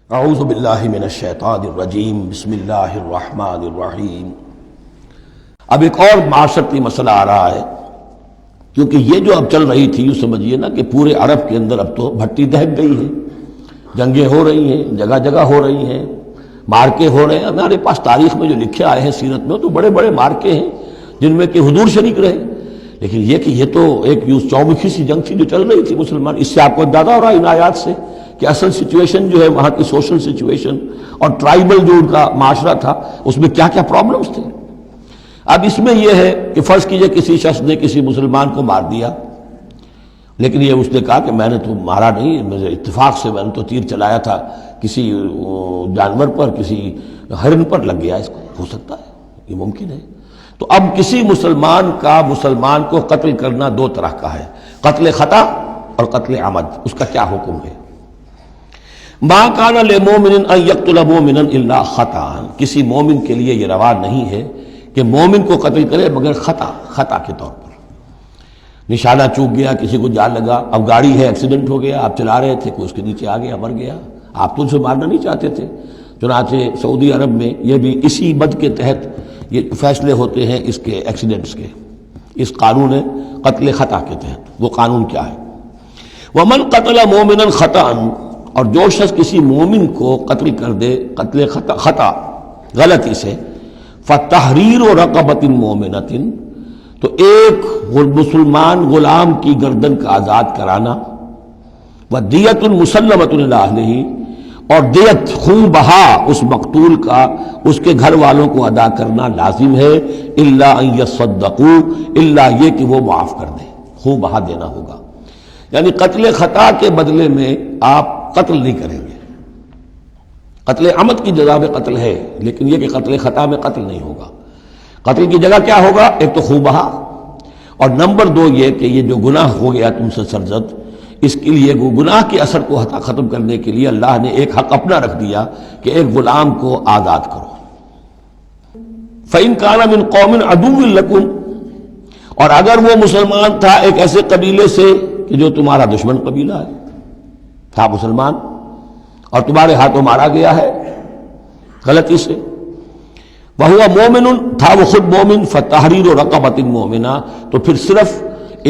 اعوذ باللہ من الشیطان الرجیم بسم اللہ الرحمن الرحیم۔ اب ایک اور معاشرتی مسئلہ آ رہا ہے، کیونکہ یہ جو اب چل رہی تھی، یوں سمجھیے نا کہ پورے عرب کے اندر اب تو بھٹی دہک گئی ہے، جنگیں ہو رہی ہیں، جگہ جگہ ہو رہی ہیں، مارکے ہو رہے ہیں۔ ہمارے پاس تاریخ میں جو لکھے آئے ہیں سیرت میں تو بڑے بڑے مارکے ہیں جن میں کہ حضور شریک رہے، لیکن یہ کہ یہ تو ایک یوں چومکھی سی جنگ تھی جو چل رہی تھی مسلمان۔ اس سے آپ کو اندازہ ہو رہا ہے ان آیات سے کہ اصل سچویشن جو ہے وہاں کی سوشل سچویشن اور ٹرائبل جو ان کا معاشرہ تھا اس میں کیا کیا پرابلمز تھے۔ اب اس میں یہ ہے کہ فرض کیجئے کسی شخص نے کسی مسلمان کو مار دیا، لیکن یہ اس نے کہا کہ میں نے تو مارا نہیں، میرے اتفاق سے میں نے تو تیر چلایا تھا کسی جانور پر، کسی ہرن پر لگ گیا، اس کو ہو سکتا ہے، یہ ممکن ہے۔ تو اب کسی مسلمان کا مسلمان کو قتل کرنا دو طرح کا ہے، قتل خطا اور قتل عمد۔ اس کا کیا حکم ہے؟ ما کان للمؤمن ان یقتل مؤمنا الا خطا، کسی مومن کے لیے یہ روا نہیں ہے کہ مومن کو قتل کرے مگر خطا کے طور پر۔ نشانہ چوک گیا، کسی کو جان لگا، اب گاڑی ہے، ایکسیڈنٹ ہو گیا، آپ چلا رہے تھے، کوئی اس کے نیچے آ گیا، مر گیا، آپ تو اسے مارنا نہیں چاہتے تھے۔ چنانچہ سعودی عرب میں یہ بھی اسی بد کے تحت یہ فیصلے ہوتے ہیں اس کے ایکسیڈنٹس کے، اس قانون قتل خطا کے تحت۔ وہ قانون کیا ہے؟ ومن قتل مومنا خطا، اور جو شخص کسی مومن کو قتل کر دے قتل خطا غلطی سے، فتحریر رقبۃ مومنۃ، تو ایک مسلمان غلام کی گردن کا آزاد کرانا، ودیۃ مسلمۃ الی اہلہ، اور دیت خون بہا اس مقتول کا اس کے گھر والوں کو ادا کرنا لازم ہے، الا ان یصدقوا، الا یہ کہ وہ معاف کر دیں، خون بہا دینا ہوگا۔ یعنی قتل خطا کے بدلے میں آپ قتل نہیں کریں گے، قتل عمد کی جزا میں قتل ہے، لیکن یہ کہ قتل خطا میں قتل نہیں ہوگا۔ قتل کی جگہ کیا ہوگا؟ ایک تو خون بہا، اور نمبر دو یہ کہ یہ جو گناہ ہو گیا تم سے سرزد، اس کے لیے گناہ کے اثر کو ختم کرنے کے لیے اللہ نے ایک حق اپنا رکھ دیا کہ ایک غلام کو آزاد کرو۔ فَإِن كَانَ مِن قَوْمٍ عَدُوٍّ لَكُمْ، اور اگر وہ مسلمان تھا ایک ایسے قبیلے سے کہ جو تمہارا دشمن قبیلہ ہے، تھا مسلمان اور تمہارے ہاتھوں مارا گیا ہے غلطی سے، وَهُوَ مُؤْمِنٌ، تھا وہ خود مومن، فَتَحْرِيرُ رَقَبَةٍ مُؤْمِنَةٍ، تو پھر صرف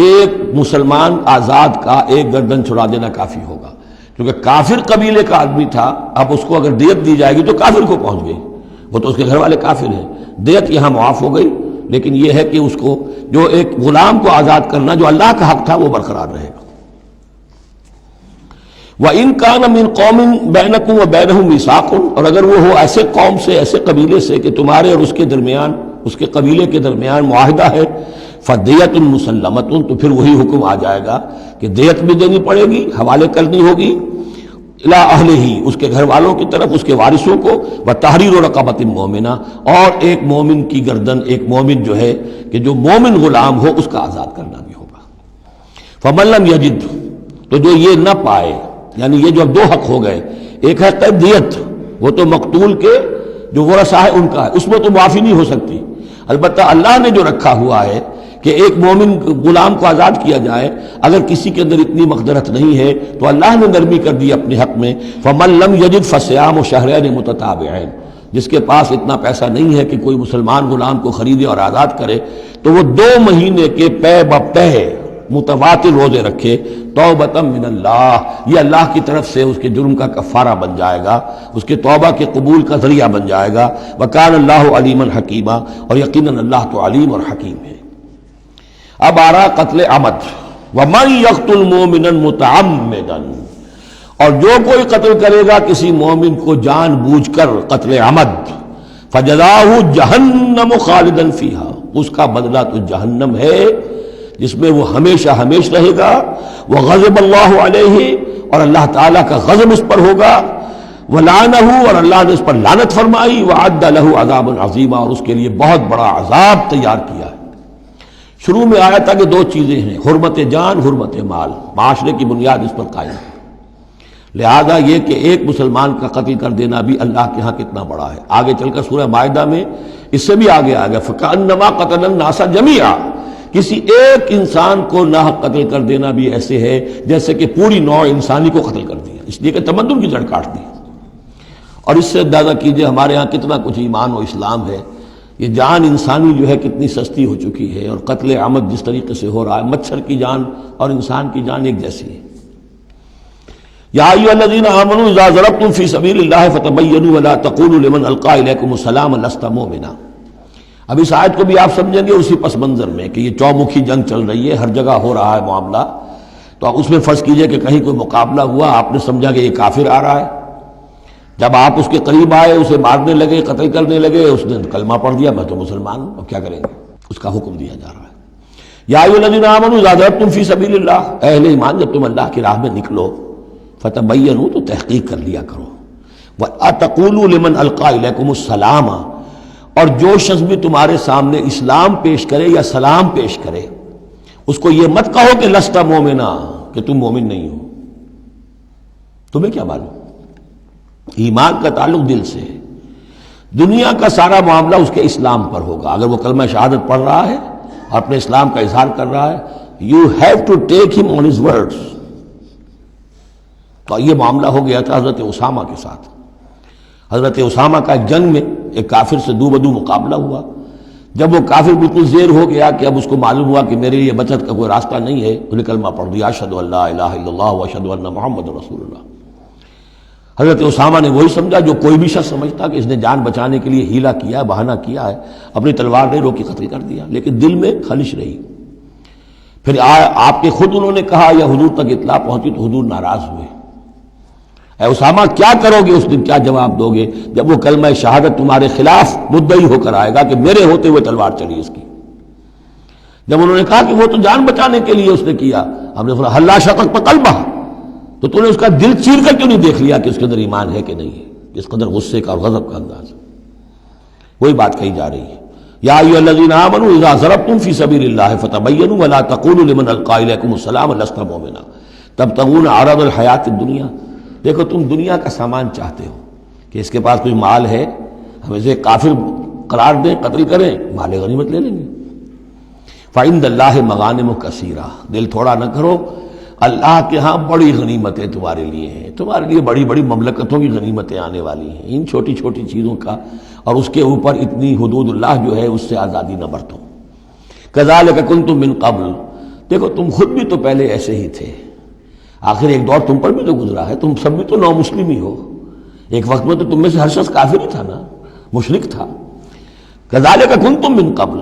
ایک مسلمان آزاد کا ایک گردن چھڑا دینا کافی ہوگا، کیونکہ کافر قبیلے کا آدمی تھا، اب اس کو اگر دیت دی جائے گی تو کافر کو پہنچ گئی، وہ تو اس کے گھر والے کافر ہیں، دیت یہاں معاف ہو گئی، لیکن یہ ہے کہ اس کو جو ایک غلام کو آزاد کرنا جو اللہ کا حق تھا وہ برقرار رہے گا۔ وَإِن كَانَ مِن قَوْمٍ بَيْنَكُمْ وَبَيْنَهُم مِيثَاقٌ، اور اگر وہ ہو ایسے قوم سے، ایسے قبیلے سے کہ تمہارے اور اس کے درمیان، اس کے قبیلے کے درمیان معاہدہ ہے، فَدِيَةٌ مُسَلَّمَةٌ، تو پھر وہی حکم آ جائے گا کہ دیت بھی دینی پڑے گی، حوالے کرنی ہوگی، اِلَىٰ أَهْلِهِ، اس کے گھر والوں کی طرف، اس کے وارثوں کو، وَتَحْرِيرُ رَقَبَةٍ مُؤْمِنَةٍ، اور ایک مومن کی گردن، ایک مومن جو ہے کہ جو مومن غلام ہو اس کا آزاد کرنا بھی ہوگا۔ فَمَن لَّمْ يَجِدْ، تو جو یہ نہ پائے، یعنی یہ جو اب دو حق ہو گئے، ایک ہے قید دیت، وہ تو مقتول کے جو ورثہ ہے ان کا ہے، اس میں تو معافی نہیں ہو سکتی، البتہ اللہ نے جو رکھا ہوا ہے کہ ایک مومن غلام کو آزاد کیا جائے، اگر کسی کے اندر اتنی مقدرت نہیں ہے تو اللہ نے نرمی کر دی اپنے حق میں، فَمَن لَّمْ يَجِدْ فَصِيَامُ شَهْرَيْنِ مُتَتَابِعَيْنِ، جس کے پاس اتنا پیسہ نہیں ہے کہ کوئی مسلمان غلام کو خریدے اور آزاد کرے تو وہ 2 مہینے کے پے بپے متواتر روزے رکھے، توبۃ من اللہ، یہ اللہ کی طرف سے اس کے جرم کا کفارہ بن جائے گا، اس کے توبہ کے قبول کا ذریعہ بن جائے گا۔ وَكَانَ اللَّهُ عَلِيمًا حَكِيمًا، اور یقیناً اللہ تو علیم اور حکیم ہے۔ اب آ رہا قتل عمد، وَمَن يَقْتُلْ مُؤْمِنًا مُتَعَمِّدًا، اور جو کوئی قتل کرے گا کسی مومن کو جان بوجھ کر قتل عمد، فَجَزَاؤُهُ جَهَنَّمُ خَالِدًا فِيهَا، اس کا بدلہ تو جہنم ہے جس میں وہ ہمیشہ ہمیشہ رہے گا، وغضب اللہ علیہ، اور اللہ تعالیٰ کا غضب اس پر ہوگا، ولعنہ، اور اللہ نے اس پر لعنت فرمائی، وعد لہ عذاب عظیما، اور اس کے لیے بہت بڑا عذاب تیار کیا ہے۔ شروع میں آیا تھا کہ 2 چیزیں ہیں، حرمت جان، حرمت مال، معاشرے کی بنیاد اس پر قائم ہے، لہذا یہ کہ ایک مسلمان کا قتل کر دینا بھی اللہ کے ہاں کتنا بڑا ہے۔ آگے چل کر سورہ مائدہ میں اس سے بھی آگے آ گیا، فَكَأَنَّمَا قَتَلَ النَّاسَ جَمِيعًا، کسی ایک انسان کو ناحق قتل کر دینا بھی ایسے ہے جیسے کہ پوری نوع انسانی کو قتل کر دیا، اس لیے کہ تمدن کی جڑ کاٹ دی۔ اور اس سے اندازہ کیجئے ہمارے ہاں کتنا کچھ ایمان و اسلام ہے. یہ جان انسانی جو ہے کتنی سستی ہو چکی ہے، اور قتل عمد جس طریقے سے ہو رہا ہے، مچھر کی جان اور انسان کی جان ایک جیسی ہے. یا ایھا الذین آمنوا اذا ضربتم فی سبیل اللہ فتبینوا ولا تقولوا لمن القی الیکم السلام لست مؤمنا. اب اس آیت کو بھی آپ سمجھیں گے اسی پس منظر میں کہ یہ چومکھی جنگ چل رہی ہے، ہر جگہ ہو رہا ہے معاملہ. تو اس میں فرض کیجئے کہ کہیں کوئی مقابلہ ہوا، آپ نے سمجھا کہ یہ کافر آ رہا ہے، جب آپ اس کے قریب آئے، اسے مارنے لگے، قتل کرنے لگے، اس نے کلمہ پڑھ دیا میں تو مسلمان ہوں، اب کیا کریں گے؟ اس کا حکم دیا جا رہا ہے. یا ایھا الذین آمنوا اذا ضربتم فی سبیل اللہ، اہل ایمان جب تم اللہ کی راہ میں نکلو، فتبینوا تو تحقیق کر لیا کرو، وَأَتَقُولُوا لِمَنْ أَلْقَى إِلَيْكُمُ السَّلَامَ، اور جو شخص بھی تمہارے سامنے اسلام پیش کرے یا سلام پیش کرے اس کو یہ مت کہو کہ لست مومنا، کہ تم مومن نہیں ہو. تمہیں کیا معلوم؟ ایمان کا تعلق دل سے ہے. دنیا کا سارا معاملہ اس کے اسلام پر ہوگا. اگر وہ کلمہ شہادت پڑھ رہا ہے اور اپنے اسلام کا اظہار کر رہا ہے، یو ہیو ٹو ٹیک ہم آن ہز ورڈز. تو یہ معاملہ ہو گیا تھا حضرت اسامہ کے ساتھ. حضرت اسامہ کا ایک جنگ میں ایک کافر سے دو بدو مقابلہ ہوا. جب وہ کافر بالکل زیر ہو گیا کہ اب اس کو معلوم ہوا کہ میرے لیے بچت کا کوئی راستہ نہیں ہے، انہیں کلمہ پڑھ دیا، اشہد ان لا الہ الا اللہ واشہد ان محمد رسول اللہ. حضرت اسامہ نے وہی سمجھا جو کوئی بھی شخص سمجھتا کہ اس نے جان بچانے کے لیے ہیلہ کیا ہے، بہانہ کیا ہے، اپنی تلوار نے روکی قتل کر دیا. لیکن دل میں خلش رہی. پھر آپ کے خود انہوں نے کہا یا حضور تک اطلاع پہنچی تو حضور ناراض ہوئے. اے اسامہ کیا کرو گے اس دن، کیا جواب دو گے جب وہ کلمہ شہادت تمہارے خلاف مدعی ہو کر آئے گا کہ میرے ہوتے ہوئے تلوار چلی اس کی. جب انہوں نے کہا کہ وہ تو جان بچانے کے لیے اس نے کیا، ہم نے فرمایا حلا شقق بقلبہ، تو تو نے اس کا دل چیر کر کیوں نہیں دیکھ لیا کہ اس کے اندر ایمان ہے کہ نہیں ہے؟ جس قدر غصے کا اور غضب کا انداز. وہی بات کہی جا رہی ہے. یا ایھا الذین آمنوا اذا ضربتم فی سبیل اللہ فتبینوا ولا تقولوا لمن القی الیکم السلام لست مؤمنا تبتغون عرض الحیات الدنیا. دیکھو تم دنیا کا سامان چاہتے ہو کہ اس کے پاس کوئی مال ہے، ہم اسے کافر قرار دیں، قتل کریں، مال غنیمت لے لیں گے. فعند اللہ مغانم کثیرہ، دل تھوڑا نہ کرو، اللہ کے ہاں بڑی غنیمتیں تمہارے لیے ہیں، تمہارے لیے بڑی بڑی مملکتوں کی غنیمتیں آنے والی ہیں. ان چھوٹی چھوٹی چیزوں کا اور اس کے اوپر اتنی حدود اللہ جو ہے اس سے آزادی نہ برتو. کذالک کنتم من قبل، دیکھو تم خود بھی تو پہلے ایسے ہی تھے. آخر ایک دور تم پر بھی تو گزرا ہے، تم سب بھی تو نو مسلم ہی ہو. ایک وقت میں تو تم میں سے ہر شخص کافر ہی تھا نا، مشرک تھا. کذالک کنتم من قبل،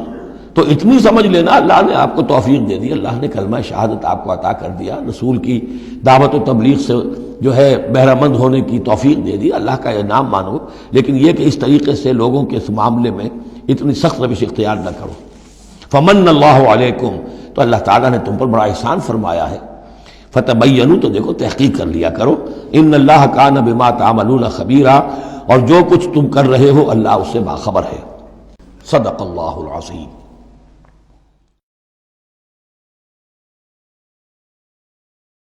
تو اتنی سمجھ لینا اللہ نے آپ کو توفیق دے دی، اللہ نے کلمہ شہادت آپ کو عطا کر دیا، رسول کی دعوت و تبلیغ سے جو ہے بہرہ مند ہونے کی توفیق دے دی. اللہ کا انعام مانو، لیکن یہ کہ اس طریقے سے لوگوں کے اس معاملے میں اتنی سخت روش اختیار نہ کرو. فمن اللہ علیکم، تو اللہ تعالیٰ نے تم پر بڑا احسان فرمایا ہے. فتبینوا، تو دیکھو تحقیق کر لیا کرو. ان اللہ کان بما تعملون خبیرا، اور جو کچھ تم کر رہے ہو اللہ اس سے باخبر ہے. صدق اللہ العظیم.